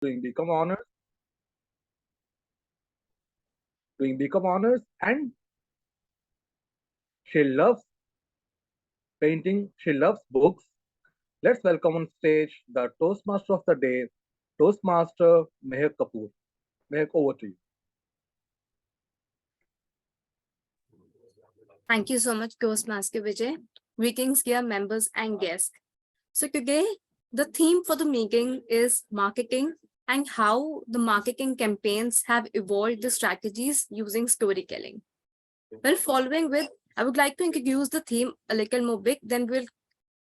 doing BCom honors, and she loves painting. She loves books. Let's welcome on stage the Toastmaster of the day, Toastmaster Mehak Kapoor. Mehak, over to you. Thank you so much, Toastmaster Vijay. Greetings, dear members and guests. So today, the theme for the meeting is marketing and how the marketing campaigns have evolved the strategies using storytelling. Well, following with, I would like to introduce the theme a little more big, then we'll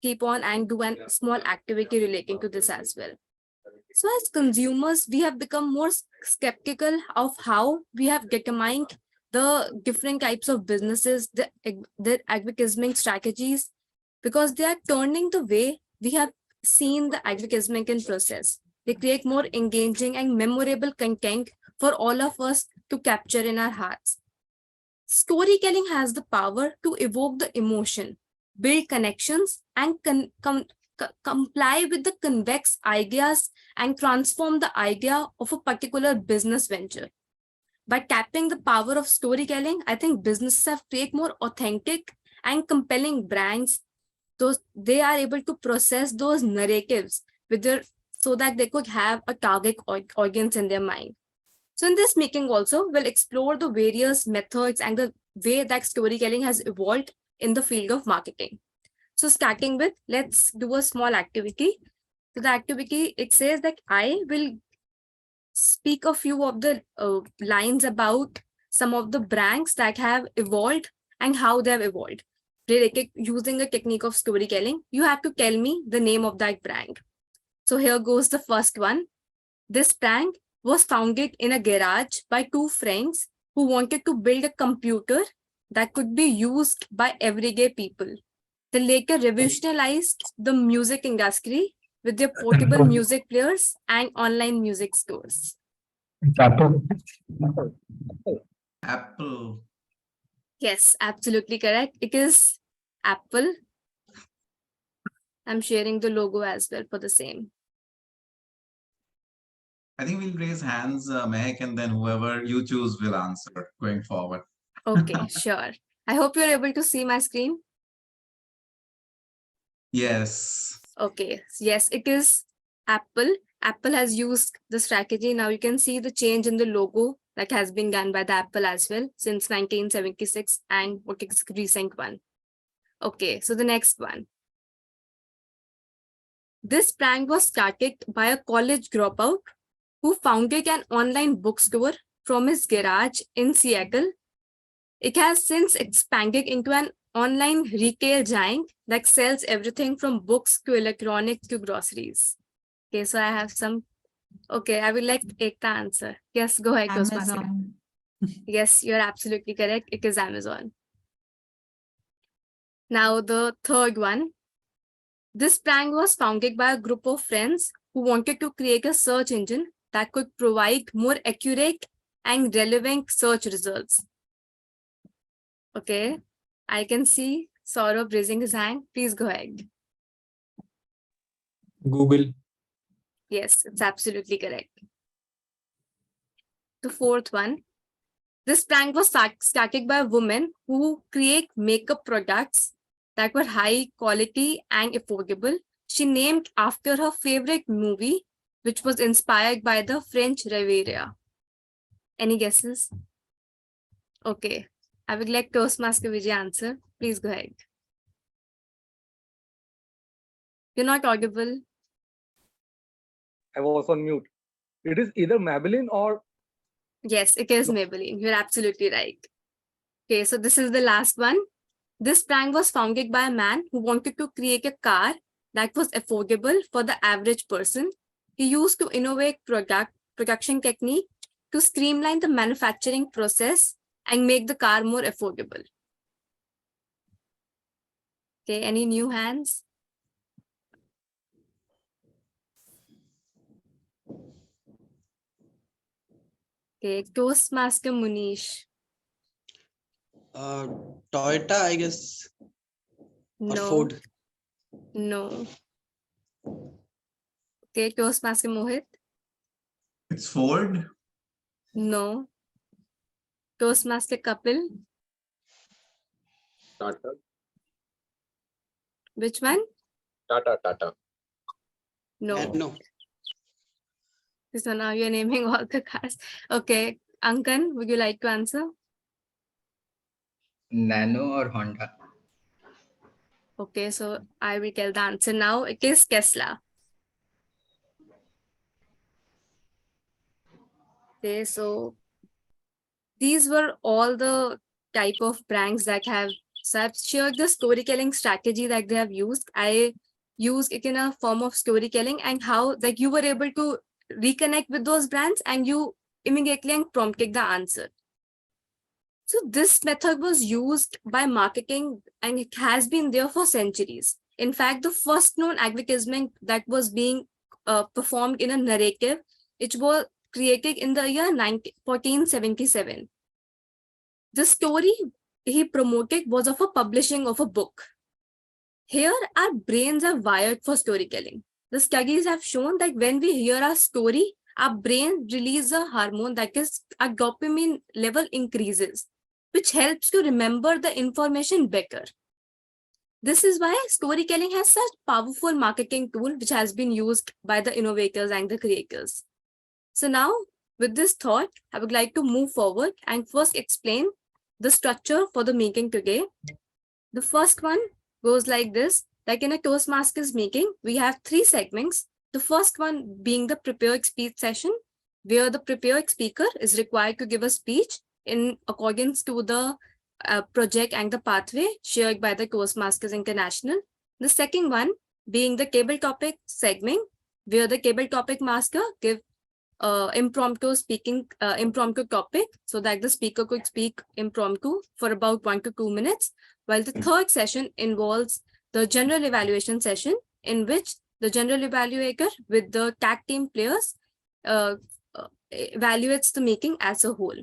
keep on and do a small activity relating to this as well. So as consumers, we have become more skeptical of how we have determined the different types of businesses, their advertisement strategies, because they are turning the way we have seen the advertisement in process. They create more engaging and memorable content for all of us to capture in our hearts. Storytelling has the power to evoke the emotion, build connections, and comply with the convex ideas and transform the idea of a particular business venture. By tapping the power of storytelling, I think businesses have created more authentic and compelling brands. Those they are able to process those narratives with their so that they could have a target audience in their mind. So in this meeting also, we'll explore the various methods and the way that storytelling has evolved in the field of marketing. So starting with, let's do a small activity. So the activity, it says that I will speak a few of the lines about some of the brands that have evolved and how they have evolved. Using a technique of storytelling, you have to tell me the name of that brand. So here goes the first one. This brand was founded in a garage by two friends who wanted to build a computer that could be used by everyday people. They later revolutionized the music industry with their portable music players and online music stores. Apple. Apple. Yes, absolutely correct. It is Apple. I'm sharing the logo as well for the same. I think we'll raise hands, Mehak, and then whoever you choose will answer going forward. Okay, sure. I hope you're able to see my screen. Yes. Okay, yes, it is Apple. Apple has used the strategy. Now you can see the change in the logo that has been done by the Apple as well since 1976 and what is recent one. Okay, so the next one. This brand was started by a college dropout who founded an online bookstore from his garage in Seattle. It has since expanded into an online retail giant that sells everything from books to electronics to groceries. Okay, so I have some. Okay, I will let Ekta answer. Yes, go ahead, Toastmaster. Amazon. Yes, you're absolutely correct. It is Amazon. Now the third one. This brand was founded by a group of friends who wanted to create a search engine that could provide more accurate and relevant search results. Okay, I can see Saurabh raising his hand. Please go ahead. Google. Yes, it's absolutely correct. The fourth one. This brand was started by a woman who create makeup products that were high quality and affordable. She named after her favorite movie, which was inspired by the French Riviera. Any guesses? Okay, I would like Toastmaster Vijay answer. Please go ahead. You're not audible. I was on mute. It is either Maybelline or Yes, it is Maybelline. You're absolutely right. Okay, so this is the last one. This brand was founded by a man who wanted to create a car that was affordable for the average person. He used to innovate production technique to streamline the manufacturing process and make the car more affordable. Okay, any new hands? Okay, Toastmaster Munish. Toyota, I guess. Or No. Ford. No. Okay, Toastmaster Mohit. It's Ford. No. Toastmaster couple. Tata. Which one? Tata. No. No. So now you're naming all the cars. Okay. Ankan, would you like to answer? Nano or Honda? Okay, so I will tell the answer now. It is Tesla. Okay, so these were all the type of pranks that have shared the storytelling strategy that they have used. I use it in a form of storytelling and how like you were able to reconnect with those brands and you immediately prompted the answer. So this method was used by marketing and it has been there for centuries. In fact, the first known advertisement that was being performed in a narrative, it was created in the year 1477. The story he promoted was of a publishing of a book. Here, our brains are wired for storytelling. The studies have shown that when we hear a story, our brain releases a hormone that is our dopamine level increases, which helps to remember the information better. This is why storytelling has such powerful marketing tool which has been used by the innovators and the creators. So now, with this thought, I would like to move forward and first explain the structure for the meeting today. The first one goes like this. Like in a Toastmasters meeting, we have 3 segments. The first one being the prepared speech session, where the prepared speaker is required to give a speech in accordance to the project and the pathway shared by the Toastmasters International. The second one being the table topic segment, where the table topic master give impromptu topic so that the speaker could speak impromptu for about 1 to 2 minutes, while the third session involves the general evaluation session in which the general evaluator with the tag team players evaluates the meeting as a whole.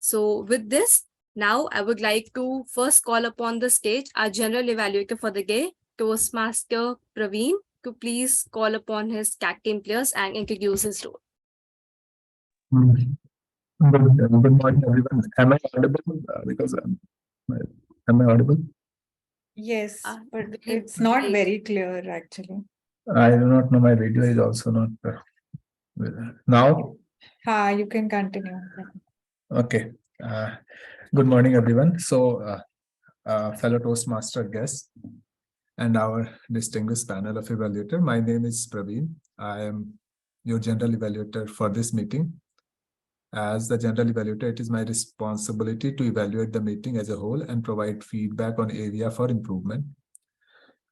So with this, now I would like to first call upon the stage our general evaluator for the day, Toastmaster Praveen, to please call upon his tag team players and introduce his role. Good morning, everyone. Am I audible? Because am I audible? Yes, but Very it's not brief. very clear actually. I do not know. My video is also not now. You can continue. Okay. Good morning, everyone. So, fellow Toastmaster guests and our distinguished panel of evaluator. My name is Praveen. I am your general evaluator for this meeting. As the general evaluator, it is my responsibility to evaluate the meeting as a whole and provide feedback on area for improvement.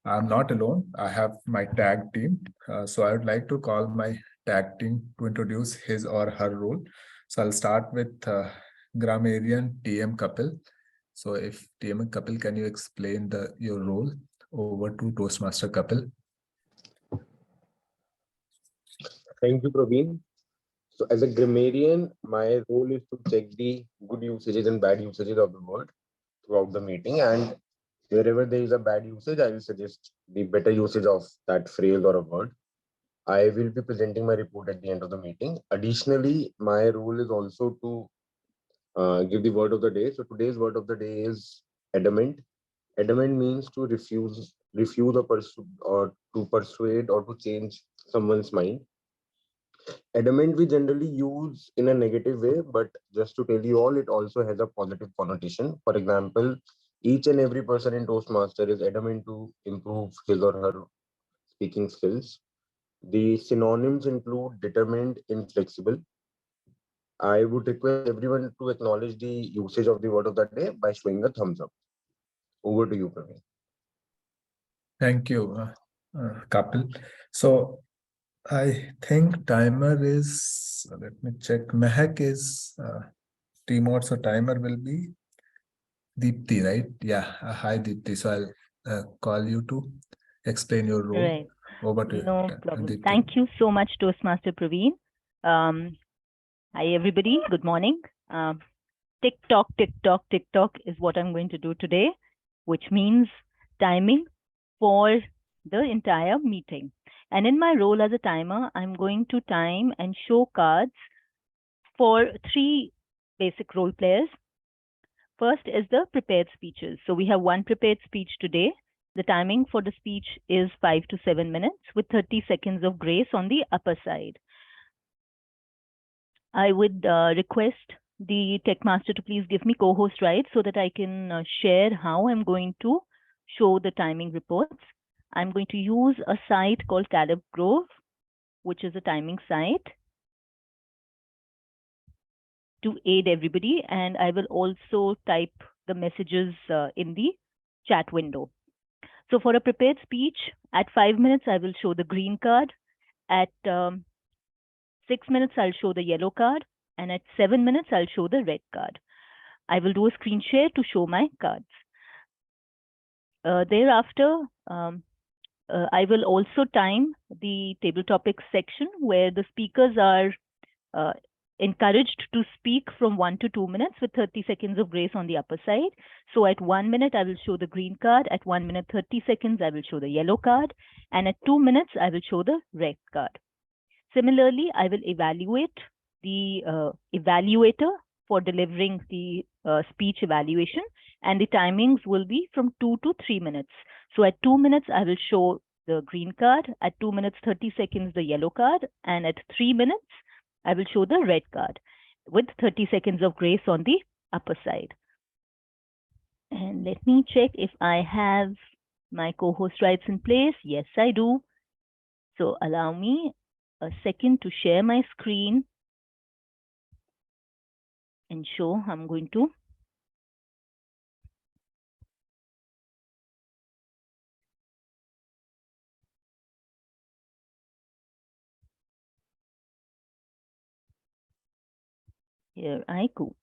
I'm not alone. I have my tag team. So I would like to call my tag team to introduce his or her role. So I'll start with grammarian TM Kapil. So if TM Kapil, can you explain your role over to Toastmaster Kapil? Thank you, Praveen. So as a grammarian, my role is to check the good usages and bad usages of the word throughout the meeting. And wherever there is a bad usage, I will suggest the better usage of that phrase or a word. I will be presenting my report at the end of the meeting. Additionally, my role is also to give the word of the day. So today's word of the day is adamant. Adamant means to refuse or to persuade or to change someone's mind. Adamant we generally use in a negative way, but just to tell you all, it also has a positive connotation. For example, each and every person in Toastmaster is adamant to improve his or her speaking skills. The synonyms include determined, inflexible. I would request everyone to acknowledge the usage of the word of the day by showing a thumbs up. Over to you, Praveen. Thank you, Kapil. So I think timer is, let me check. Mehak is T-mode, so timer will be Deepti, right? Yeah. Hi, Deepti. So I'll call you to explain your role. Right. Over to No you, problem. Deepti. Thank you so much, Toastmaster Praveen. Hi, everybody. Good morning. Tick tock, tick tock, tick tock is what I'm going to do today, which means timing for the entire meeting. And in my role as a timer, I'm going to time and show cards for 3 basic role players. First is the prepared speeches. So we have one prepared speech today. The timing for the speech is 5 to 7 minutes with 30 seconds of grace on the upper side. I would request the tech master to please give me co-host rights so that I can share how I'm going to show the timing reports. I'm going to use a site called Caleb Grove, which is a timing site, to aid everybody. And I will also type the messages in the chat window. So for a prepared speech, at 5 minutes, I will show the green card. At 6 minutes, I'll show the yellow card. And at 7 minutes, I'll show the red card. I will do a screen share to show my cards. Thereafter, I will also time the table topics section where the speakers are encouraged to speak from 1 to 2 minutes with 30 seconds of grace on the upper side. So at 1 minute, I will show the green card. At 1 minute, 30 seconds, I will show the yellow card. And at 2 minutes, I will show the red card. Similarly, I will evaluate the evaluator for delivering the speech evaluation, and the timings will be from 2 to 3 minutes. So at 2 minutes, I will show the green card. At 2 minutes, 30 seconds, the yellow card. And at 3 minutes, I will show the red card with 30 seconds of grace on the upper side. And let me check if I have my co-host rights in place. Yes, I do. So allow me a second to share my screen and show. I'm going to here I go.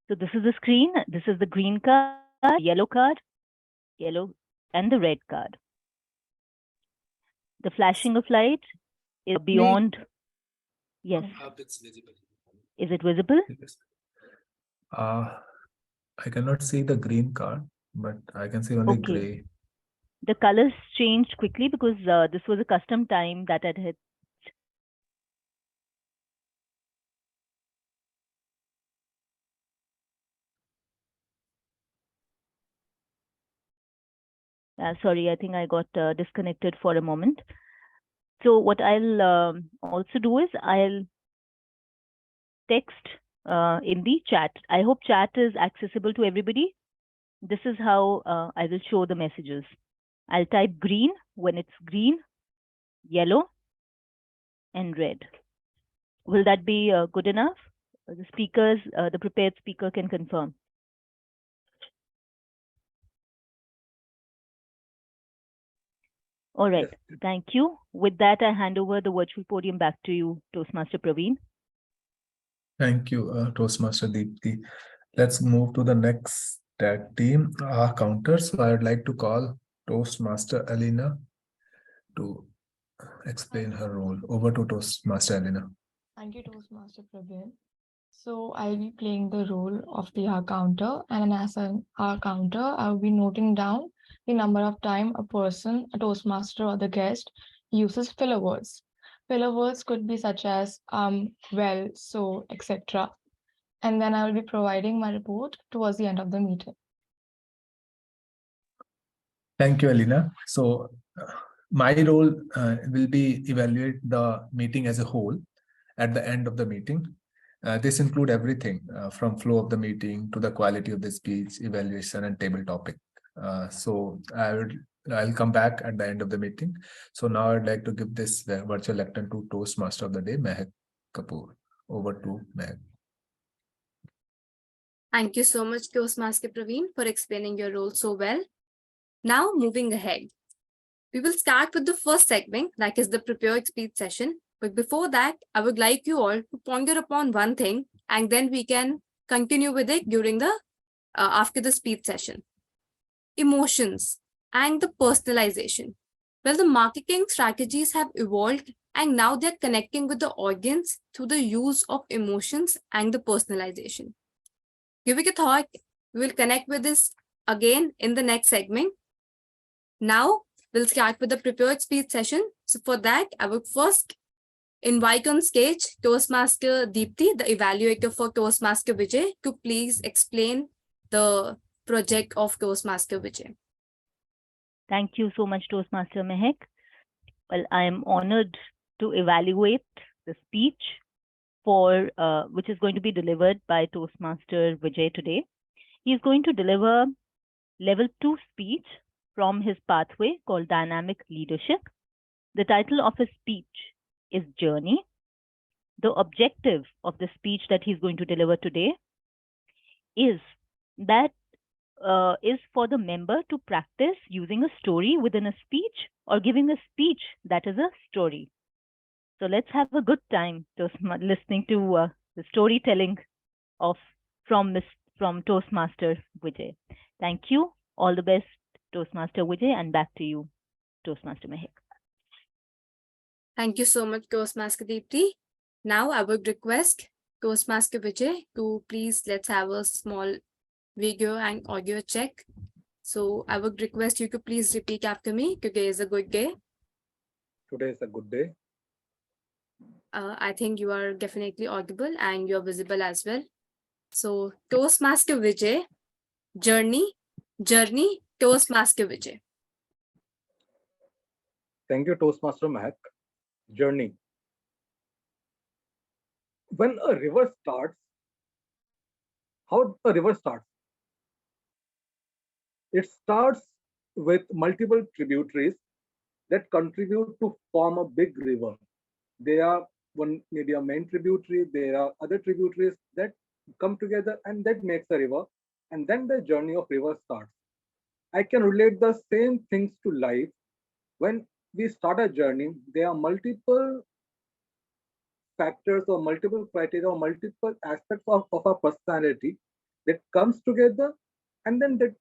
So this is the screen. This is the green card, yellow, and the red card. The flashing of light is beyond. Yes. Is it visible? Yes. I cannot see the green card, but I can see only Okay. gray. The colors changed quickly because this was a custom time that I had. Sorry, I think I got disconnected for a moment. So what I'll also do is I'll text in the chat. I hope chat is accessible to everybody. This is how I will show the messages. I'll type green when it's green, yellow, and red. Will that be good enough? The speakers, the prepared speaker can confirm. All right, Yes. thank you. With that, I hand over the virtual podium back to you, Toastmaster Praveen. Thank you, Toastmaster Deepti. Let's move to the next tag team, counter. So I would like to call Toastmaster Alina to explain her role. Over to Toastmaster Alina. Thank you, Toastmaster Prabir. So I'll be playing the role of the hour counter, and as an hour counter, I'll be noting down the number of time a person, a Toastmaster or the guest uses filler words. Filler words could be such as well, so, etc. And then I will be providing my report towards the end of the meeting. Thank you, Alina. So my role will be evaluate the meeting as a whole at the end of the meeting. This include everything from flow of the meeting to the quality of the speech, evaluation, and table topic. So I'll come back at the end of the meeting. So now I'd like to give this virtual lectern to Toastmaster of the day, Mehak Kapoor. Over to Mehak. Thank you so much, Toastmaster Praveen, for explaining your role so well. Now, moving ahead, we will start with the first segment, that is the prepared speech session. But before that, I would like you all to ponder upon one thing, and then we can continue with it during the after the speech session. Emotions and the personalization. Well, the marketing strategies have evolved And now they're connecting with the audience through the use of emotions and the personalization. Give it a thought. We will connect with this again in the next segment. Now we'll start with the prepared speech session. So for that, I will first invite on stage Toastmaster Deepti, the evaluator for Toastmaster Vijay, to please explain the project of Toastmaster Vijay. Thank you so much, Toastmaster Mehak. Well, I am honored to evaluate the speech for which is going to be delivered by Toastmaster Vijay today. He is going to deliver level 2 speech from his pathway called Dynamic Leadership. The title of his speech is Journey. The objective of the speech that he's going to deliver today is for the member to practice using a story within a speech or giving a speech that is a story. So let's have a good time listening to the storytelling from Toastmaster Vijay. Thank you. All the best, Toastmaster Vijay, and back to you, Toastmaster Mehak. Thank you so much, Toastmaster Deepti. Now I would request Toastmaster Vijay to please let's have a small video and audio check. So I would request you to please repeat after me. Today is a good day. Today is a good day. I think you are definitely audible and you're visible as well. So Toastmaster Vijay, journey, Toastmaster Vijay. Thank you, Toastmaster Mahak. Journey. When a river starts, how a river starts? It starts with multiple tributaries that contribute to form a big river. They are one maybe a main tributary. There are other tributaries that come together and that makes a river. And then the journey of river starts. I can relate the same things to life. When we start a journey, there are multiple factors or multiple criteria or multiple aspects of our personality that comes together and then that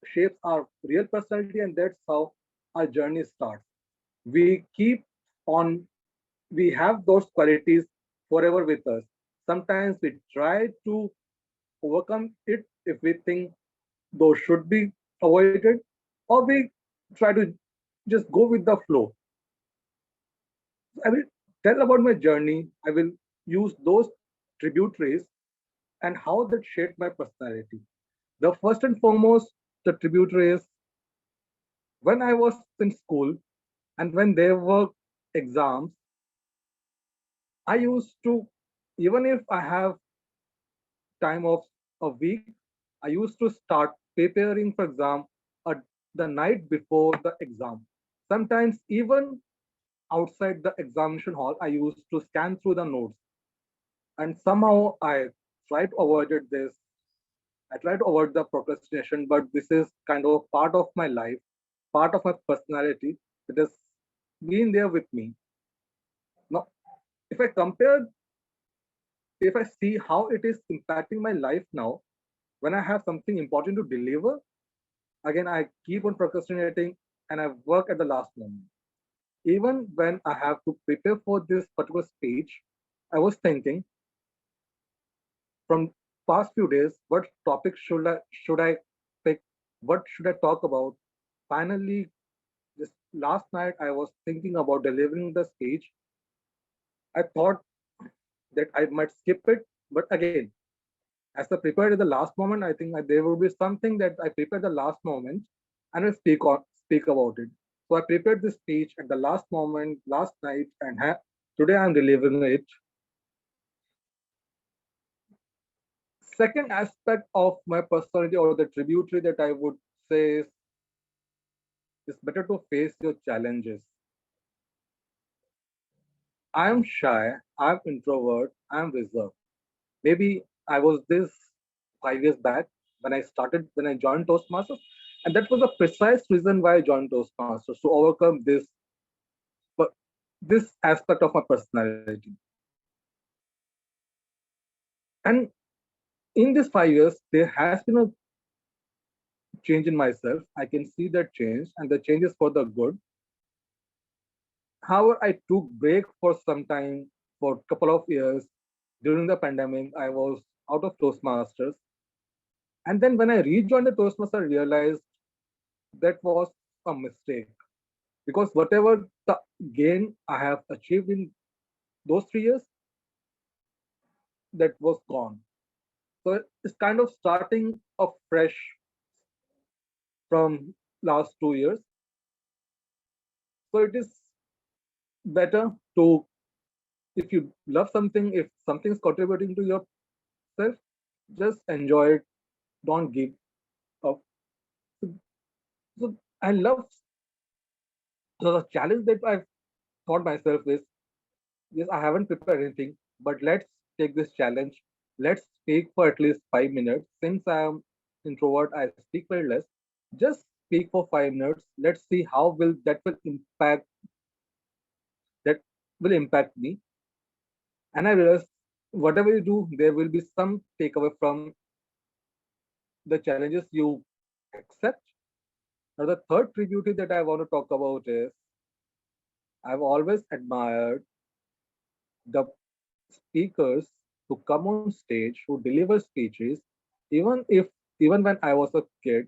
shapes our real personality, and that's how our journey starts. We keep on, we have those qualities forever with us. Sometimes we try to overcome it if we think those should be avoided, or we try to just go with the flow. I will tell about my journey. I will use those tributaries and how that shaped my personality. The first and foremost, the tributaries, when I was in school and when there were exams, I used to, even if I have time of a week, I used to start preparing for exam the night before the exam. Sometimes even outside the examination hall, I used to scan through the notes. And somehow I try to avoid this. I try to avoid the procrastination, but this is kind of part of my life, part of my personality that has been there with me. Now, if I compare, if I see how it is impacting my life now, when I have something important to deliver, again, I keep on procrastinating and I work at the last moment. Even when I have to prepare for this particular speech, I was thinking from past few days, what topic should I pick? What should I talk about? Finally, just last night I was thinking about delivering the speech. I thought that I might skip it, but again, as I prepared at the last moment, I think there will be something that I prepared the last moment and will speak about it. So I prepared this speech at the last moment, last night, and today I'm delivering it. Second aspect of my personality or the tributary that I would say is it's better to face your challenges. I am shy, I'm introvert, I'm reserved. Maybe I was this 5 years back when I joined Toastmasters, and that was the precise reason why I joined Toastmasters to overcome this aspect of my personality. And in these 5 years, there has been a change in myself. I can see that change, and the change is for the good. However, I took break for some time, for a couple of years. During the pandemic, I was out of Toastmasters. And then when I rejoined the Toastmaster, I realized that was a mistake because whatever the gain I have achieved in those 3 years, that was gone. So it's kind of starting afresh from last 2 years. So it is better to, if you love something, if something is contributing to yourself, just enjoy it. Don't give up. So, so I love, so the challenge that I've thought myself is, yes, I haven't prepared anything, but let's take this challenge. Let's speak for at least 5 minutes. Since I am introvert, I speak very less. Just speak for 5 minutes. Let's see how will that will impact me. And I realized whatever you do, there will be some takeaway from the challenges you accept. Now, the third tribute that I want to talk about is I've always admired the speakers who come on stage, who deliver speeches, even if even when I was a kid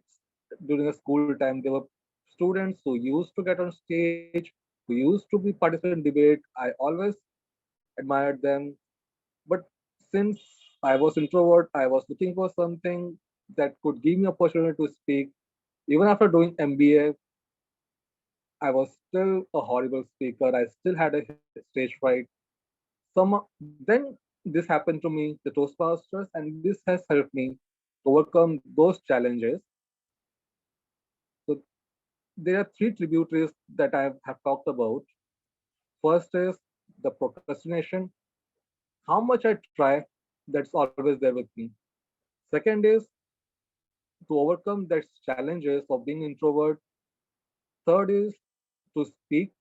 during the school time, there were students who used to get on stage, who used to be participant in debate. I always admired them. But since I was introvert, I was looking for something that could give me opportunity to speak. Even after doing MBA, I was still a horrible speaker. I still had a stage fright. Then this happened to me, the Toastmasters, and this has helped me to overcome those challenges. So there are three tributaries that I have talked about. First is the procrastination, how much I try, that's always there with me. Second is to overcome that challenges of being introvert. Third is to speak.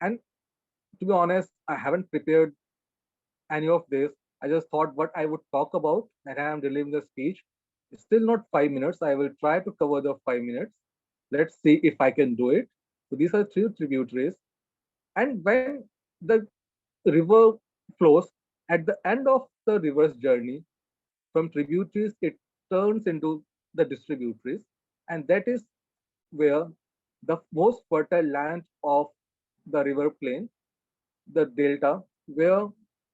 And to be honest, I haven't prepared any of this. I just thought what I would talk about, and I am delivering the speech. It's still not 5 minutes. I will try to cover the 5 minutes. Let's see if I can do it. So these are three tributaries. And when the river flows, at the end of the river's journey, from tributaries, it turns into the distributaries. And that is where the most fertile land of the river plain, the delta, where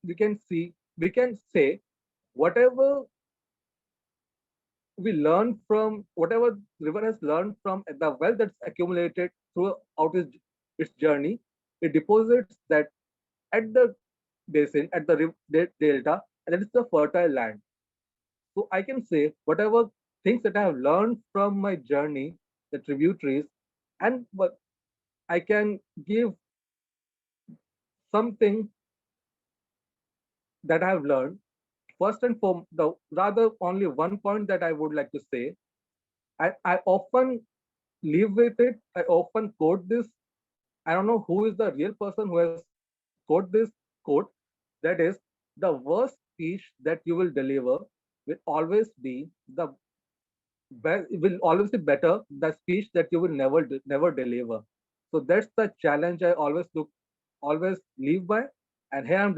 we can say whatever we learn from, whatever river has learned from the wealth that's accumulated throughout its journey, it deposits that at the basin, at the delta, and that is the fertile land. So I can say whatever things that I have learned from my journey, the tributaries, and what I can give something that I have learned. First and foremost, the rather only one point that I would like to say, I often live with it. I often quote this. I don't know who is the real person who has quote this quote. That is, the worst speech that you will deliver will always be the will always be better the speech that you will never deliver. So that's the challenge I always live by. And here I'm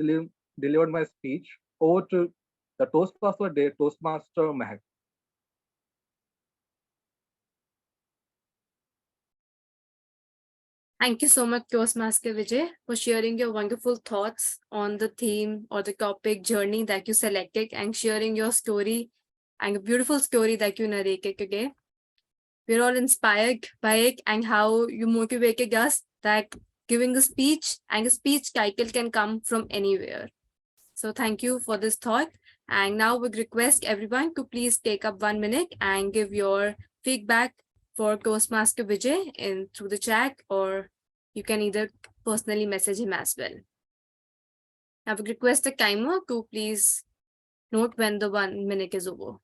delivered my speech over to the Toastmaster Day, Toastmaster Mahak. Thank you so much, Toastmaster Vijay, for sharing your wonderful thoughts on the theme or the topic journey that you selected and sharing your story and a beautiful story that you narrated today. We're all inspired by it and how you motivated us that giving a speech and a speech title can come from anywhere. So thank you for this thought. And now we request everyone to please take up 1 minute and give your feedback for Toastmaster Vijay in through the chat, or you can either personally message him as well. I would request the timer to please note when the 1 minute is over.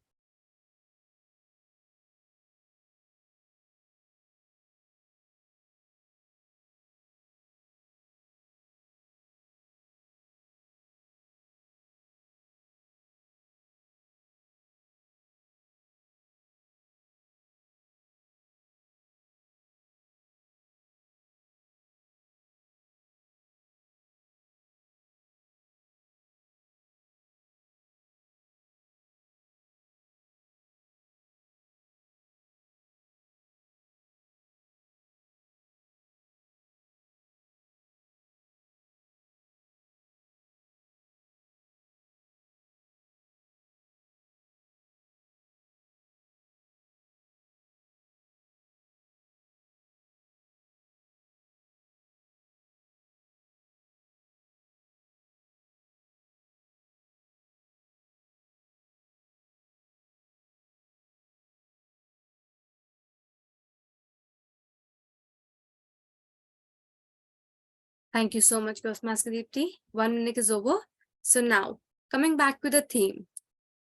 Thank you so much, Ghostmaster Deepti. 1 minute is over. So now, coming back to the theme.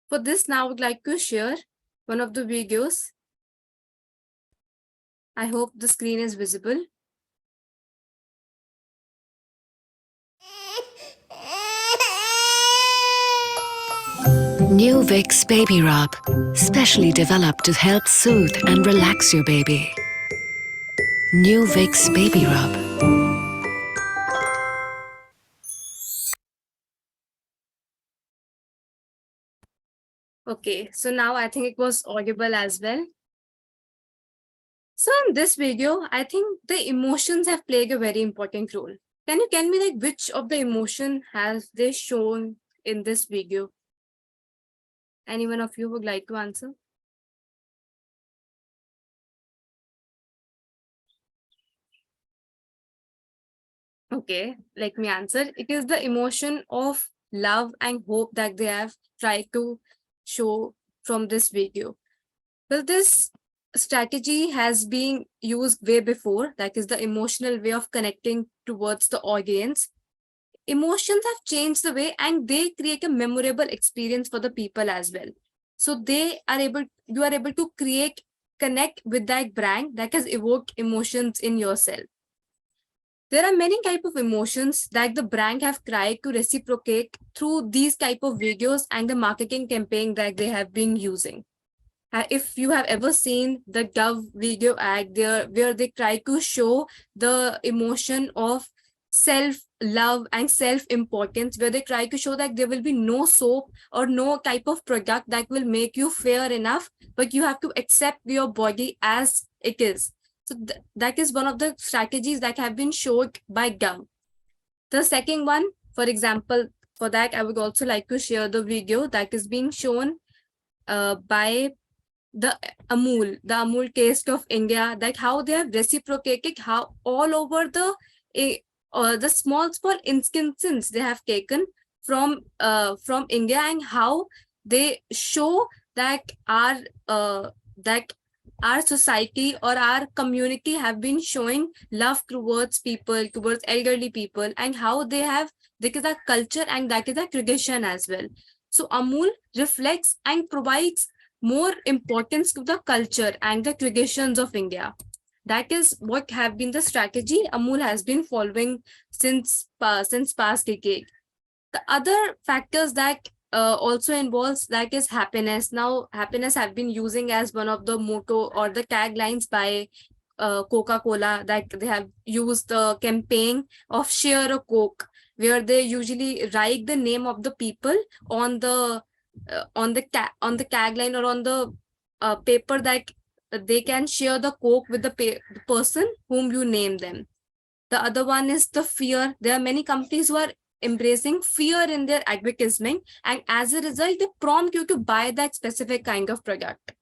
For this, now I would like to share one of the videos. I hope the screen is visible. New Vicks Baby Rub, specially developed to help soothe and relax your baby. New Vicks Baby Rub. Okay, so now I think it was audible as well. So in this video, I think the emotions have played a very important role. Can you tell me like which of the emotion has they shown in this video? Anyone of you would like to answer? Okay, let me answer. It is the emotion of love and hope that they have tried to show from this video. Well, this strategy has been used way before. That is the emotional way of connecting towards the audience. Emotions have changed the way and they create a memorable experience for the people as well. So you are able to connect with that brand that has evoked emotions in yourself. There are many type of emotions that the brand have tried to reciprocate through these type of videos and the marketing campaign that they have been using. If you have ever seen the Dove video ad there, where they try to show the emotion of self-love and self-importance, where they try to show that there will be no soap or no type of product that will make you fair enough, but you have to accept your body as it is. So that is one of the strategies that have been showed by Dove. The second one, for example, for that, I would also like to share the video that is being shown by the Amul taste of India, that how they have reciprocated, how all over the small instances they have taken from India, and how they show that our society or our community have been showing love towards people, towards elderly people, and how that is a culture and that is a tradition as well. So Amul reflects and provides more importance to the culture and the traditions of India. That is what have been the strategy Amul has been following since past decade. The other factors that also involves that is happiness. Now, happiness have been using as one of the motto or the taglines by Coca-Cola, that they have used the campaign of Share a Coke, where they usually write the name of the people on the tagline or on the paper, that they can share the Coke with the person whom you name them. The other one is the fear. There are many companies who are embracing fear in their advertisement, and as a result, they prompt you to buy that specific kind of product.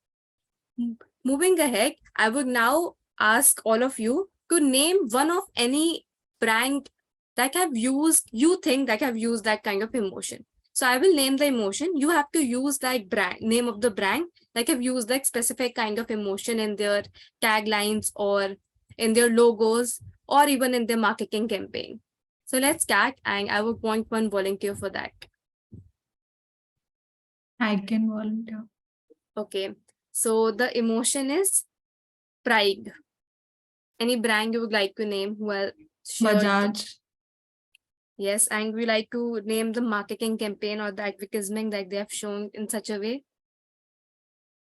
Moving ahead, I would now ask all of you to name one of any brand that have used that kind of emotion. So I will name the emotion. You have to use that name of the brand that have used that specific kind of emotion in their taglines or in their logos or even in their marketing campaign. So let's start, and I would want one volunteer for that. I can volunteer. Okay, so the emotion is pride. Any brand you would like to name? Well, sure. Bajaj. Yes, and we like to name the marketing campaign or the advertisement that they have shown in such a way.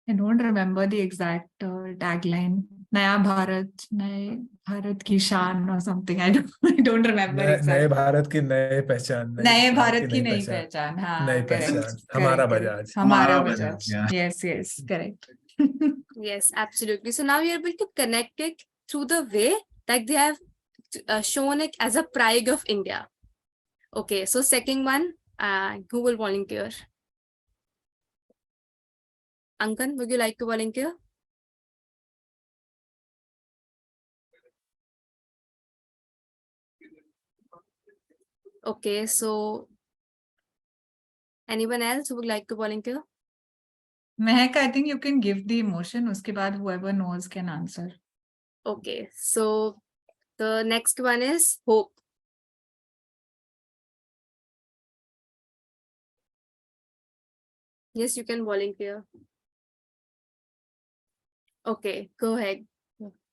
I don't remember the exact tagline. Naya Bharat ki shaan or something. I don't remember exactly. नए भारत की नई पहचान, नए भारत की नई पहचान. हाँ, नई correct, पहचान, correct, हमारा correct. बजाज. हमारा हमारा Bajaj. Bajaj, yeah. Yes, correct. Yes, absolutely. So now you're able to connect it through the way that they have shown it as a pride of India. Okay, so second one, who will volunteer? Ankan, would you like to volunteer? Okay, so anyone else who would like to volunteer? Mehak, I think you can give the emotion. Uske baad whoever knows can answer. Okay, so the next one is hope. Yes, you can volunteer. Okay, go ahead.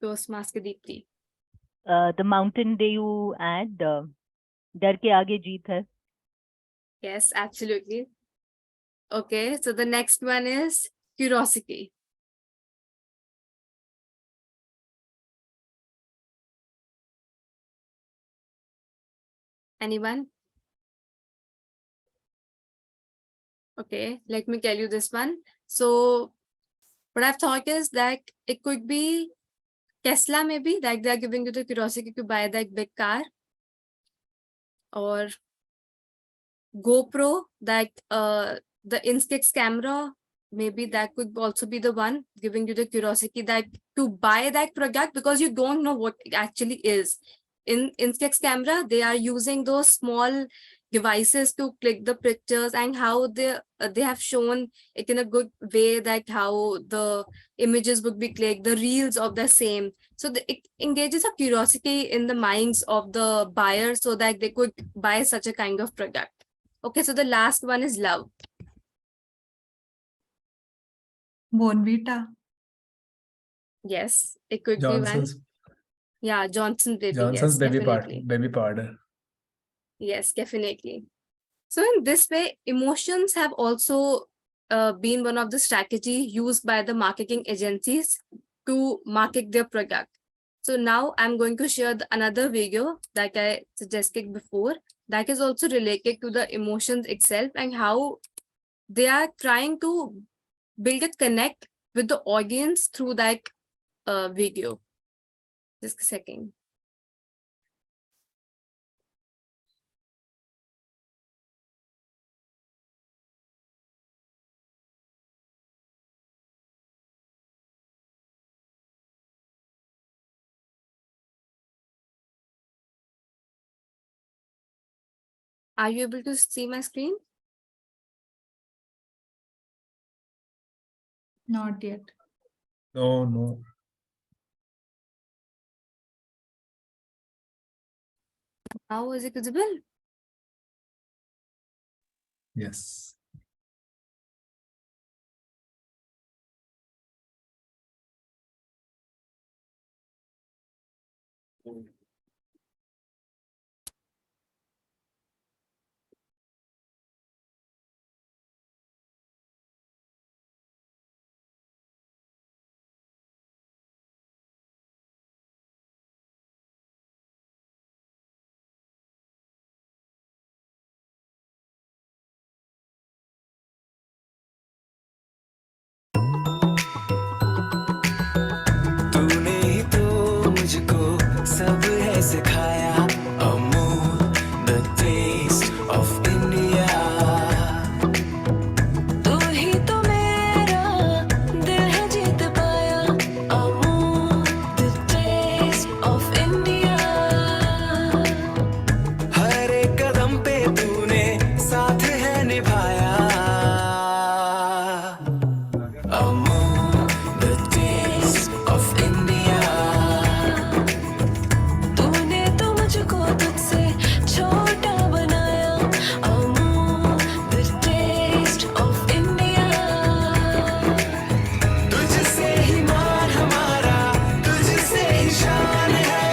Toastmaster Deepti. The mountain day you add, डर के आगे जीत है. Yes, absolutely. Okay, so the next one is curiosity. Anyone? Okay, let me tell you this one. So what I've thought is that it could be Tesla, maybe, like they're giving you the curiosity to buy that big car, or GoPro, that the Instax camera, maybe that could also be the one giving you the curiosity that to buy that product, because you don't know what it actually is. In Instax camera, they are using those small devices to click the pictures, and how they have shown it in a good way, that how the images would be clicked, the reels of the same. So it engages a curiosity in the minds of the buyer so that they could buy such a kind of product. Okay, so the last one is love. Bonvita. Yes, it could Johnson's be one. Yeah, Johnson baby. Johnson's Yes, definitely. baby powder. Yes, definitely. So in this way, emotions have also been one of the strategy used by the marketing agencies to market their product. So now I'm going to share another video that I suggested before, that is also related to the emotions itself and how they are trying to build a connect with the audience through that video. Just a second. Are you able to see my screen? Not yet. No. How is it visible? Yes. तूने ही तो मुझको सब है सिखाया Amul the taste of India तू ही तो मेरा दिल है जीत पाया Amul the taste of India हर एक कदम पे तूने साथ है निभाया Amul the taste of India तूने तो मुझको तुझसे छोटा बनाया Amul the taste of India तुझसे ही मान हमारा तुझसे ही शान है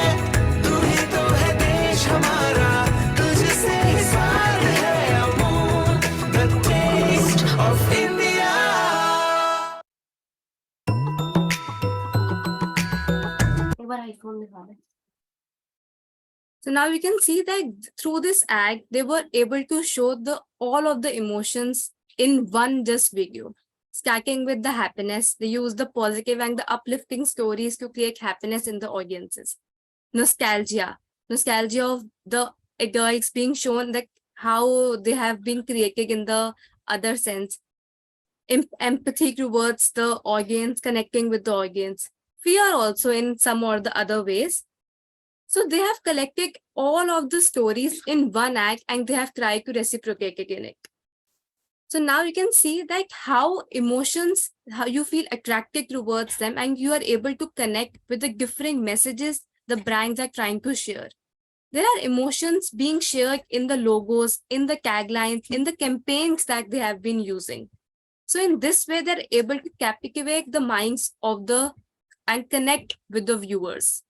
तू ही तो है देश हमारा तुझसे ही स्वाद है Amul the taste of India So now you can see that through this ad, they were able to show all of the emotions in one just video. Starting with the happiness, they use the positive and the uplifting stories to create happiness in the audiences. Nostalgia of the adults being shown that how they have been created in the other sense. Empathy towards the audience, connecting with the audience. Fear also in some or the other ways. So they have collected all of the stories in one act and they have tried to reciprocate it in it. So now you can see that how emotions, how you feel attracted towards them and you are able to connect with the different messages the brands are trying to share. There are emotions being shared in the logos, in the taglines, in the campaigns that they have been using. So in this way, they're able to captivate the minds of the and connect with the viewers.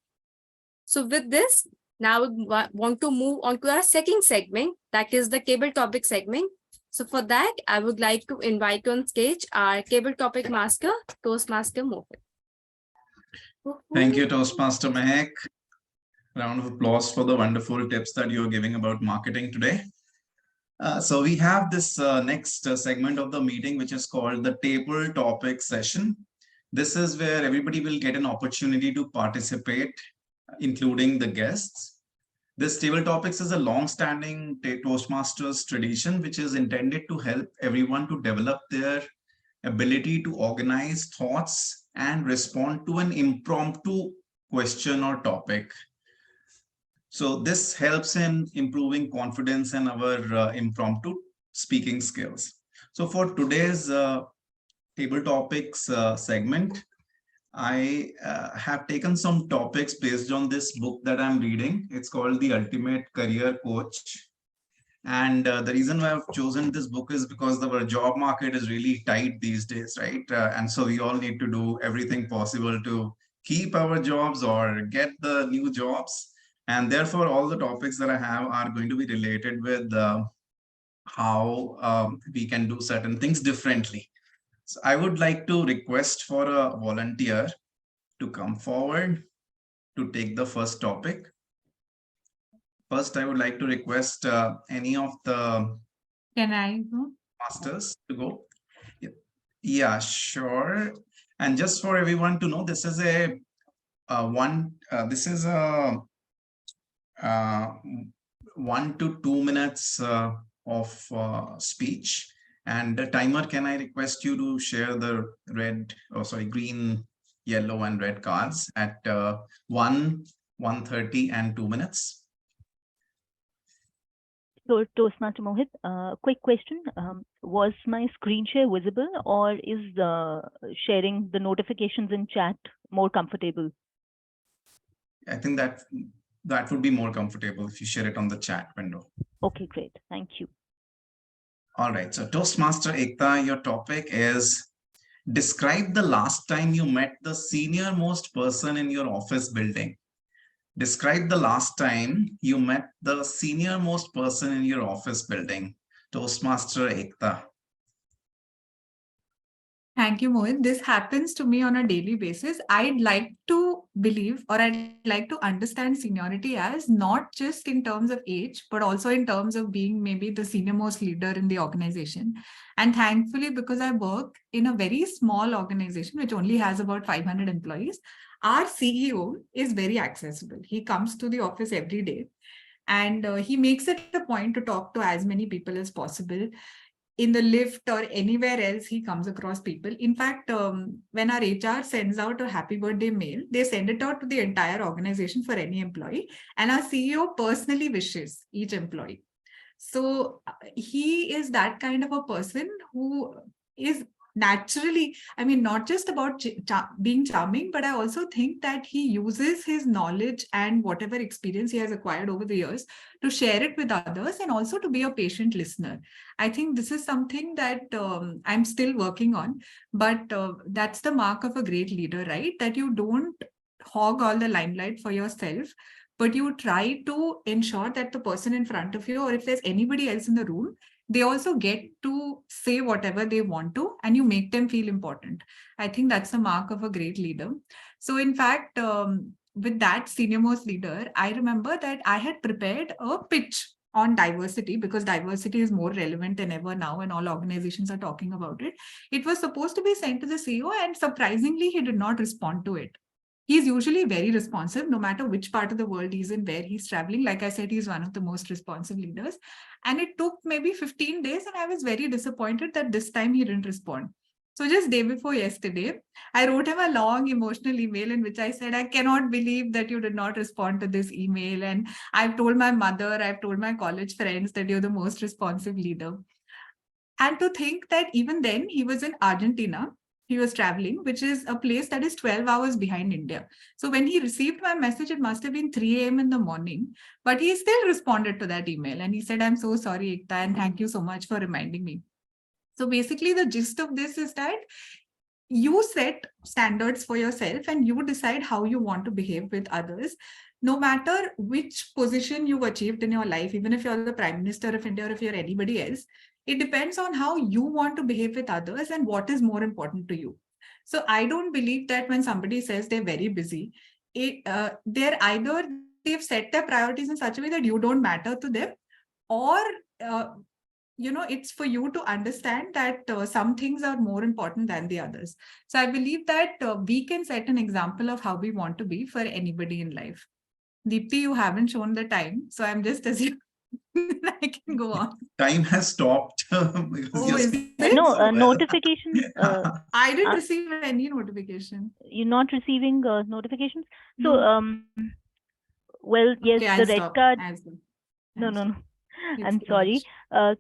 So with this, now we want to move on to our second segment, that is the cable topic segment. So for that, I would like to invite on stage our cable topic master, Toastmaster Mohit. Thank you, Toastmaster Mehak. Round of applause for the wonderful tips that you're giving about marketing today. So we have this next segment of the meeting, which is called the table topic session. This is where everybody will get an opportunity to participate, including the guests. This table topics is a long-standing Toastmasters tradition, which is intended to help everyone to develop their ability to organize thoughts and respond to an impromptu question or topic. So this helps in improving confidence and our impromptu speaking skills. So for today's table topics segment, I have taken some topics based on this book that I'm reading. It's called The Ultimate Career Coach. And the reason why I've chosen this book is because our job market is really tight these days, right? And so we all need to do everything possible to keep our jobs or get the new jobs. And therefore, all the topics that I have are going to be related with how we can do certain things differently. So I would like to request for a volunteer to come forward to take the first topic. First, I would like to request any of the Can I go? masters to go. Yeah, sure. And just for everyone to know, this is a 1 to 2 minutes of speech. And the timer, can I request you to share the green, yellow, and red cards at 1, 1:30, and 2 minutes. So Toastmaster Mohit, quick question. Was my screen share visible, or is sharing the notifications in chat more comfortable? I think that would be more comfortable if you share it on the chat window. Okay, great. Thank you. All right. So Toastmaster Ekta, your topic is describe the last time you met the senior most person in your office building. Describe the last time you met the senior most person in your office building. Toastmaster Ekta. Thank you, Mohit. This happens to me on a daily basis. I'd like to believe, or I'd like to understand seniority as not just in terms of age, but also in terms of being maybe the senior most leader in the organization. And thankfully, because I work in a very small organization, which only has about 500 employees, our CEO is very accessible. He comes to the office every day, and he makes it a point to talk to as many people as possible. In the lift or anywhere else, he comes across people. In fact, when our HR sends out a happy birthday mail, they send it out to the entire organization for any employee, and our CEO personally wishes each employee. So he is that kind of a person who is naturally, I mean, not just about being charming, but I also think that he uses his knowledge and whatever experience he has acquired over the years to share it with others, and also to be a patient listener. I think this is something that I'm still working on, but that's the mark of a great leader, right? That you don't hog all the limelight for yourself, but you try to ensure that the person in front of you, or if there's anybody else in the room, they also get to say whatever they want to, and you make them feel important. I think that's the mark of a great leader. So in fact, with that senior most leader, I remember that I had prepared a pitch on diversity, because diversity is more relevant than ever now, and all organizations are talking about it. It was supposed to be sent to the CEO, and surprisingly, he did not respond to it. He's usually very responsive, no matter which part of the world he's in, where he's traveling. Like I said, he's one of the most responsive leaders. And it took maybe 15 days, and I was very disappointed that this time he didn't respond. So just day before yesterday, I wrote him a long emotional email in which I said, I cannot believe that you did not respond to this email. And I've told my mother, I've told my college friends that you're the most responsive leader. And to think that even then he was in Argentina, he was traveling, which is a place that is 12 hours behind India. So when he received my message, it must have been 3 a.m. in the morning, but he still responded to that email. And he said, I'm so sorry, Ekta, and thank you so much for reminding me. So basically, the gist of this is that you set standards for yourself and you decide how you want to behave with others, no matter which position you've achieved in your life, even if you're the Prime Minister of India or if you're anybody else. It depends on how you want to behave with others and what is more important to you. So I don't believe that when somebody says they're very busy, they're either they've set their priorities in such a way that you don't matter to them, or it's for you to understand that some things are more important than the others. So I believe that we can set an example of how we want to be for anybody in life. Deepti, you haven't shown the time, so I'm just assuming I can go on. Time has stopped because Oh, you're is speaking it? No, so well. notifications. I didn't receive any notification. You're not receiving notifications. So, No. well, yes, Okay, the I'll red stop. card. I'll stop. No, I'll no, stop. no. It's I'm too sorry. much.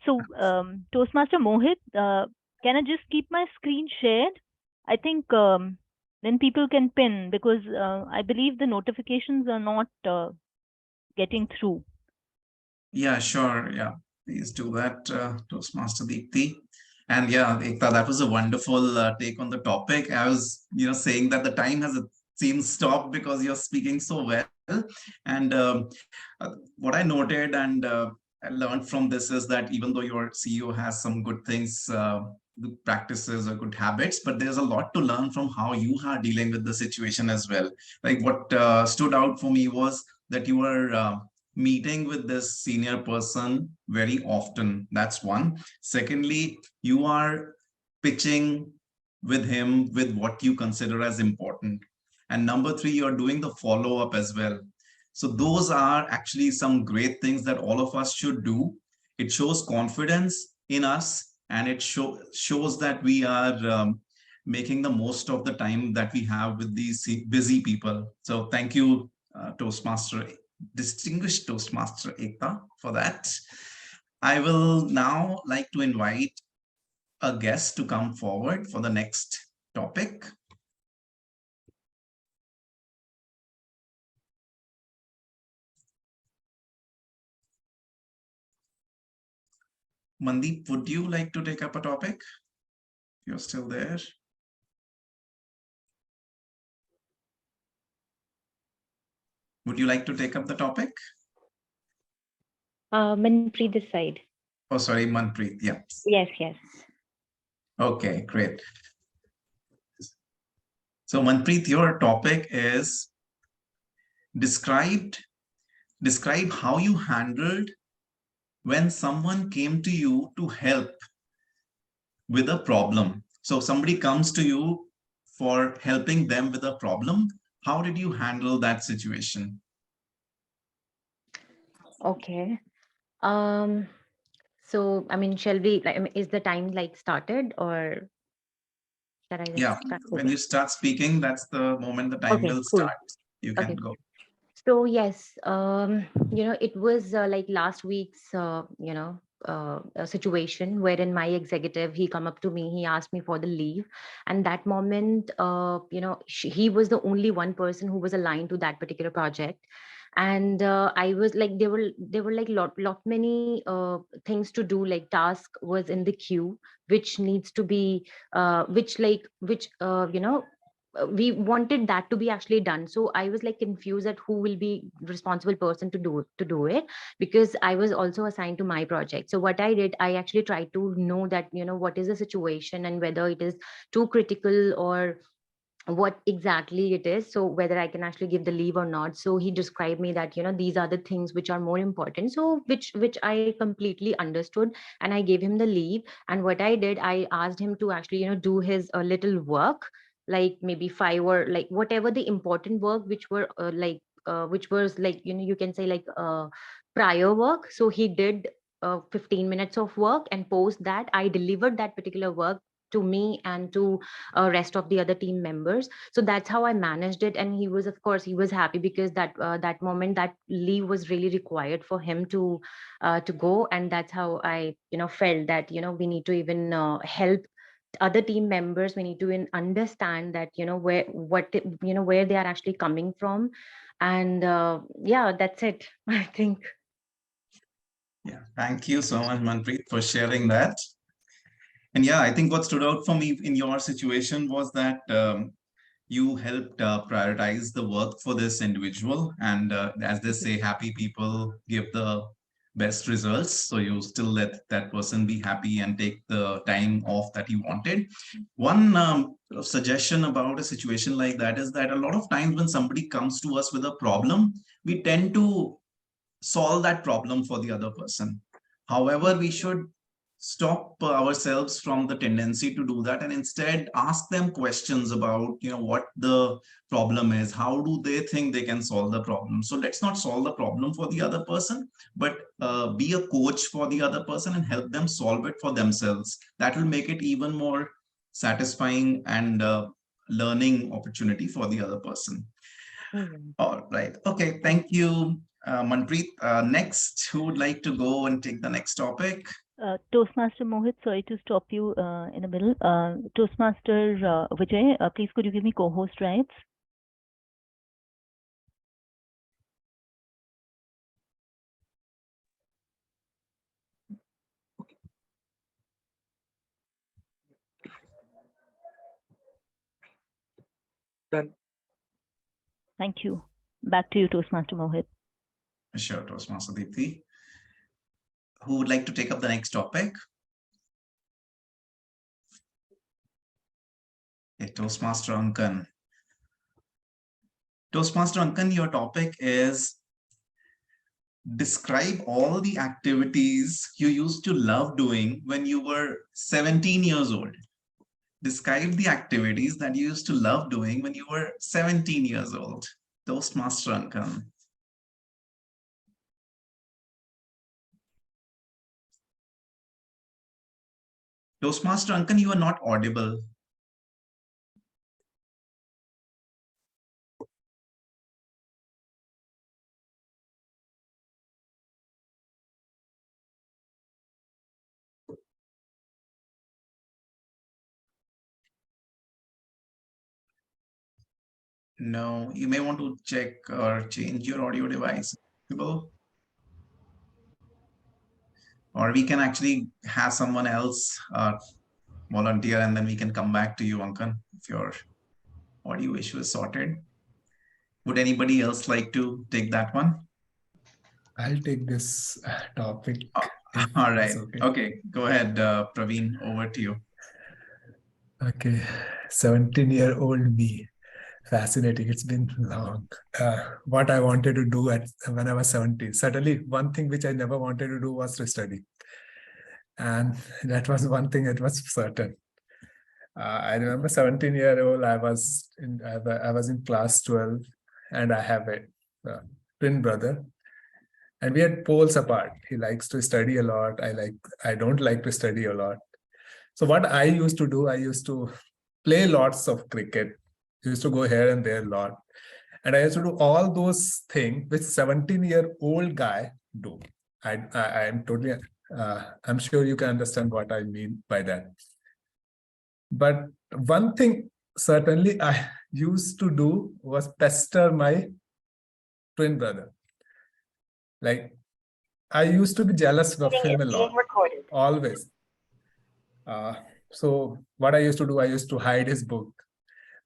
Toastmaster Mohit, can I just keep my screen shared? I think then people can pin, because I believe the notifications are not getting through. Yeah, sure. Yeah, please do that, Toastmaster Deepti. And yeah, Ekta, that was a wonderful take on the topic. I was, saying that the time has it seems stopped because you're speaking so well. And what I noted and I learned from this is that even though your CEO has some good things, good practices or good habits, but there's a lot to learn from how you are dealing with the situation as well. Like what stood out for me was that you were meeting with this senior person very often. That's one. Secondly, you are pitching with him with what you consider as important. And number three, you're doing the follow up as well. So those are actually some great things that all of us should do. It shows confidence in us, and it shows that we are making the most of the time that we have with these busy people. So thank you, distinguished Toastmaster Ekta, for that. I will now like to invite a guest to come forward for the next topic. Mandeep, would you like to take up a topic? You're still there. Would you like to take up the topic? Manpreet this side. Oh, sorry, Manpreet. Yeah. Yes, yes. Okay, great. So Manpreet, your topic is describe how you handled when someone came to you to help with a problem. So somebody comes to you for helping them with a problem. How did you handle that situation? Okay. So I mean, shall we is the time like started, or should I Yeah, just start? when you start speaking, that's the moment the time Okay, will cool. start. You can Okay. go. So yes, it was like last week's, a situation wherein my executive, he come up to me, he asked me for the leave, and that moment, he was the only one person who was aligned to that particular project, and I was like, there were like lot many things to do, like task was in the queue, which needs to be, we wanted that to be actually done. So I was like confused at who will be responsible person to do it, because I was also assigned to my project. So what I did, I actually tried to know that, what is the situation and whether it is too critical or what exactly it is, so whether I can actually give the leave or not. So he described me that, these are the things which are more important, so which I completely understood, and I gave him the leave. And what I did, I asked him to actually, do his little work, like maybe 5, or like whatever the important work which were which was like, you can say like prior work. So he did 15 minutes of work, and post that I delivered that particular work to me and to rest of the other team members. So that's how I managed it. And he was, of course, he was happy, because that moment, that leave was really required for him to go. And that's how I felt that we need to even help other team members. We need to understand that where they are actually coming from. And yeah, that's it. I think. Yeah, thank you so much, Manpreet, for sharing that. And yeah, I think what stood out for me in your situation was that you helped prioritize the work for this individual. And as they say, happy people give the best results. So you still let that person be happy and take the time off that he wanted. One suggestion about a situation like that is that a lot of times when somebody comes to us with a problem, we tend to solve that problem for the other person. However, we should stop ourselves from the tendency to do that and instead ask them questions about what the problem is, how do they think they can solve the problem. So let's not solve the problem for the other person, but be a coach for the other person and help them solve it for themselves. That will make it even more satisfying and learning opportunity for the other person. All right. Okay. Thank you, Manpreet. Next, who would like to go and take the next topic? Toastmaster Mohit, sorry to stop you in the middle. Toastmaster Vijay, please could you give me co-host rights? Done. Thank you. Back to you, Toastmaster Mohit. Sure, Toastmaster Deepthi. Who would like to take up the next topic? Okay, Toastmaster Ankan. Toastmaster Ankan, your topic is describe all the activities you used to love doing when you were 17 years old. Describe the activities that you used to love doing when you were 17 years old. Toastmaster Ankan. Toastmaster Ankan, you are not audible. No, you may want to check or change your audio device. Or we can actually have someone else volunteer and then we can come back to you, Ankan, if your audio issue is sorted. Would anybody else like to take that one? I'll take this topic. All right. Okay, go ahead, Praveen, over to you. Okay, 17-year-old me. Fascinating. It's been long. What I wanted to do when I was 17. Certainly, one thing which I never wanted to do was to study. And that was one thing that was certain. I remember 17-year-old, I was in class 12 and I have a twin brother. And we had poles apart. He likes to study a lot. I don't like to study a lot. So what I used to do, I used to play lots of cricket. I used to go here and there a lot. And I used to do all those things which 17-year-old guy do. I'm totally, I'm sure you can understand what I mean by that. But one thing certainly I used to do was pester my twin brother. Like, I used to be jealous of him a lot, always. So what I used to do, I used to hide his book.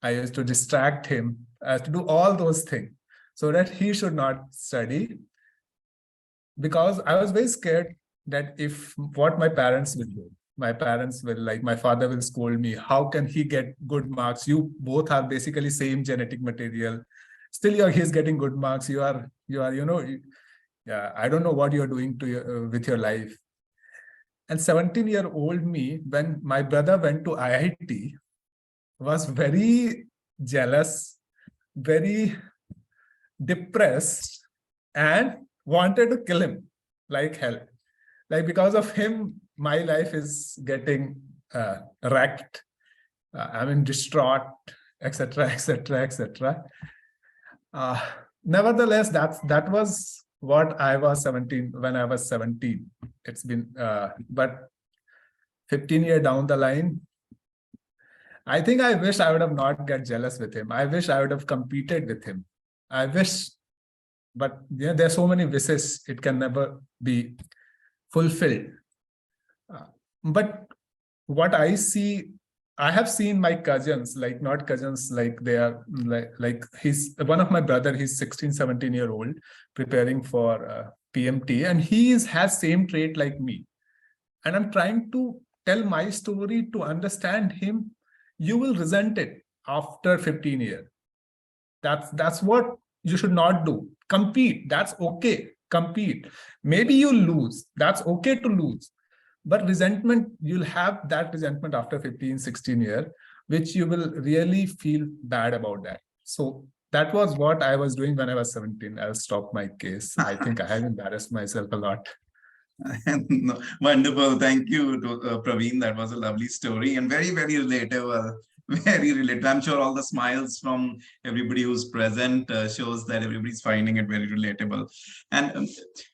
I used to distract him. I used to do all those things so that he should not study. Because I was very scared that if what my parents will do, my parents will, like, my father will scold me. How can he get good marks? You both have basically same genetic material. Still, he's getting good marks. You are, yeah, I don't know what you're doing to with your life. And 17-year-old me, when my brother went to IIT, was very jealous, very depressed, and wanted to kill him like hell. Like, because of him, my life is getting wrecked. I'm in distraught, etc., etc., etc. Nevertheless, that was what I was 17 when I was 17. It's been, but 15 years down the line, I think I wish I would have not get jealous with him. I wish I would have competed with him. I wish, but yeah, there are so many wishes, it can never be fulfilled. But what I see, I have seen my cousins, like not cousins, like they are like he's one of my brother, he's 16, 17-year old preparing for PMT, and has same trait like me. And I'm trying to tell my story to understand him. You will resent it after 15 years. That's what you should not do. Compete. That's okay. Compete. Maybe you lose. That's okay to lose. But resentment, you'll have that resentment after 15, 16 years, which you will really feel bad about that. So that was what I was doing when I was 17. I'll stop my case. I think I have embarrassed myself a lot. No, wonderful. Thank you, to, Praveen. That was a lovely story and very, very relatable. Very relatable. I'm sure all the smiles from everybody who's present shows that everybody's finding it very relatable. And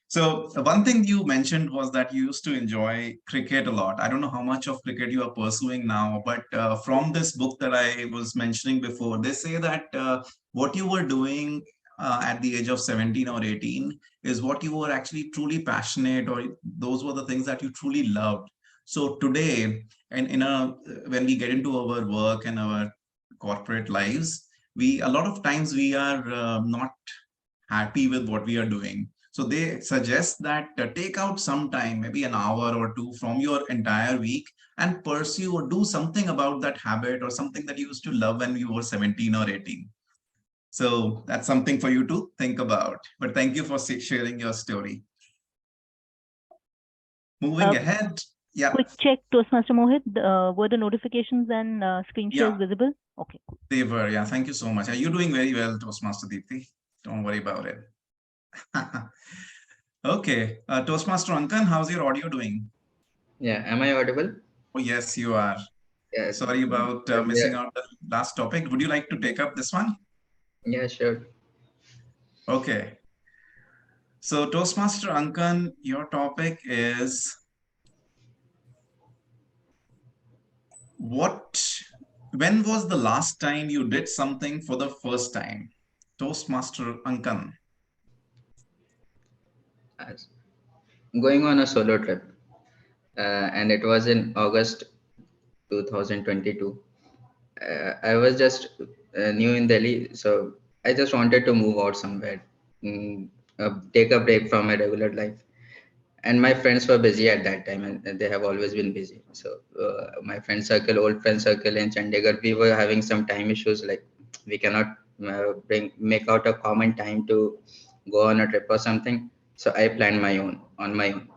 so one thing you mentioned was that you used to enjoy cricket a lot. I don't know how much of cricket you are pursuing now, but from this book that I was mentioning before, they say that what you were doing at the age of 17 or 18 is what you were actually truly passionate, or those were the things that you truly loved. So today, and when we get into our work and our corporate lives, a lot of times we are not happy with what we are doing. So they suggest that take out some time, maybe an hour or two from your entire week, and pursue or do something about that habit or something that you used to love when you were 17 or 18. So that's something for you to think about. But thank you for sharing your story. Moving ahead. Yeah. Quick check, Toastmaster Mohit, were the notifications and screen shares visible? Okay. They were, yeah. Thank you so much. Are you doing very well, Toastmaster Deepthi? Don't worry about it. Okay. Toastmaster Ankan, how's your audio doing? Yeah, am I audible? Oh, yes, you are. Yes. Sorry about missing out the last topic. Would you like to take up this one? Yeah, sure. Okay. So Toastmaster Ankan, your topic is when was the last time you did something for the first time? Toastmaster Ankan. Going on a solo trip. And it was in August 2022. I was just new in Delhi, so I just wanted to move out somewhere, take a break from my regular life. And my friends were busy at that time, and they have always been busy. So my old friend circle in Chandigarh, we were having some time issues. Like we cannot make out a common time to go on a trip or something. So I planned on my own.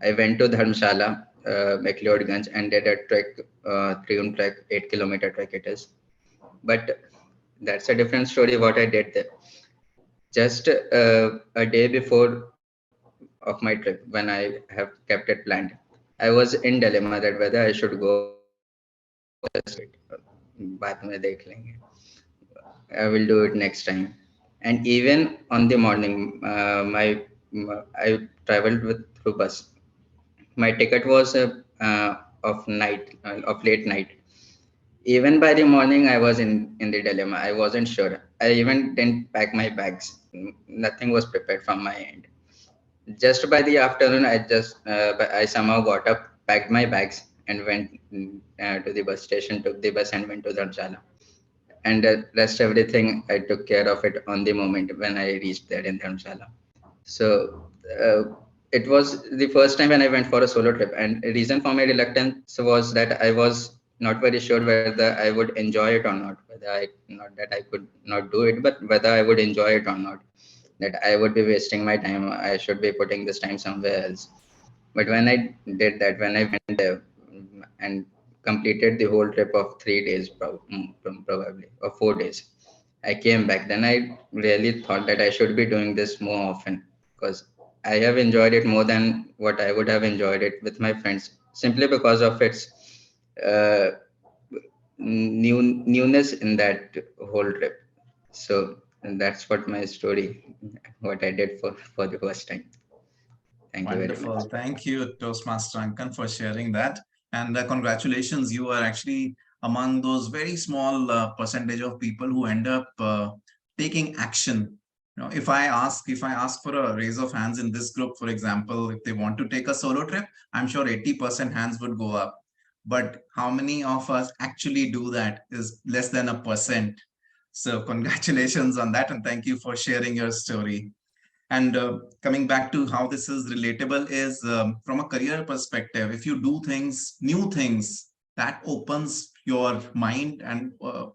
I went to Dharmshala, McLeodganj, and did a trek, Triun trek, 8-kilometer trek it is. But that's a different story what I did there. Just a day before of my trip, when I have kept it planned, I was in dilemma that whether I should go or just baad mein dekh lenge. I will do it next time. And even on the morning, I traveled through bus. My ticket was of late night. Even by the morning, I was in the dilemma. I wasn't sure. I even didn't pack my bags. Nothing was prepared from my end. Just by the afternoon, I somehow got up, packed my bags, and went to the bus station. Took the bus and went to Dharamshala. And rest everything I took care of it on the moment when I reached there in Dharamshala. So it was the first time when I went for a solo trip, and the reason for my reluctance was that I was not very sure whether I would enjoy it or not. Not that I could not do it, but whether I would enjoy it or not. That I would be wasting my time. I should be putting this time somewhere else. But when I did that, when I went there and completed the whole trip of 3 days, probably, or 4 days, I came back. Then I really thought that I should be doing this more often, because I have enjoyed it more than what I would have enjoyed it with my friends, simply because of its uh, newness in that whole trip. So and that's what my story, what I did for the first time. Thank you very much. Wonderful. Thank you, Toastmaster Ankan, for sharing that. And congratulations, you are actually among those very small percentage of people who end up taking action. You know, if I ask for a raise of hands in this group, for example, if they want to take a solo trip, I'm sure 80% hands would go up. but how many of us actually do that is less than 1%. So congratulations on that, and thank you for sharing your story. And coming back to how this is relatable is from a career perspective, if you do things, new things, that opens your mind and uh,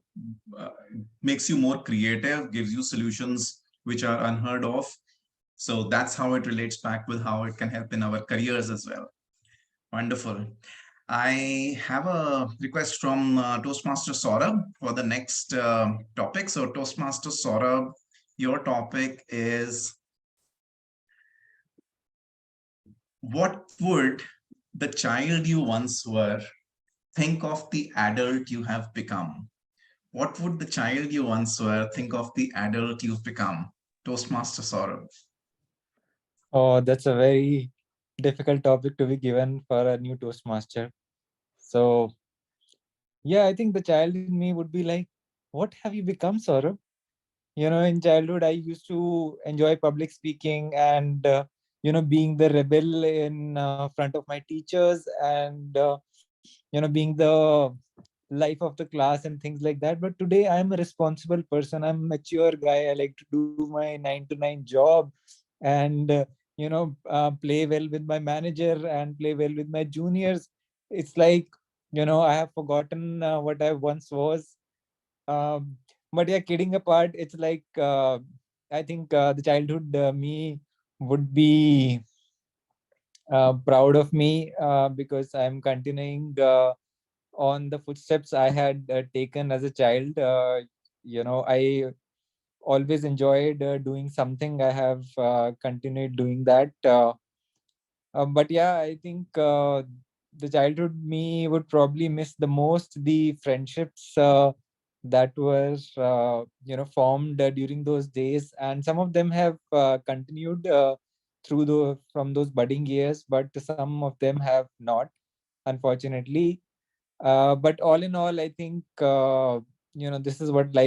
makes you more creative, gives you solutions which are unheard of. So that's how it relates back with how it can help in our careers as well. Wonderful. I have a request from Toastmaster Saurabh for the next topic. So Toastmaster Saurabh, your topic is, what would the child you once were think of the adult you have become? What would the child you once were think of the adult you've become? Toastmaster Saurabh. Oh, that's a very difficult topic to be given for a new Toastmaster. So, yeah, I think the child in me would be like, what have you become, Saurabh? In childhood, I used to enjoy public speaking and, being the rebel in front of my teachers and, being the life of the class and things like that. But today, I'm a responsible person. I'm a mature guy. I like to do my 9 to 9 job and, play well with my manager and play well with my juniors. It's like, I have forgotten what I once was. But yeah, kidding apart, it's like I think the childhood me would be proud of me because I'm continuing on the footsteps I had taken as a child. I always enjoyed doing something. I have continued doing that. But yeah, I think the childhood me would probably miss the most the friendships that were formed during those days, and some of them have continued through the from those budding years, but some of them have not, unfortunately. But all in all, I think this is what life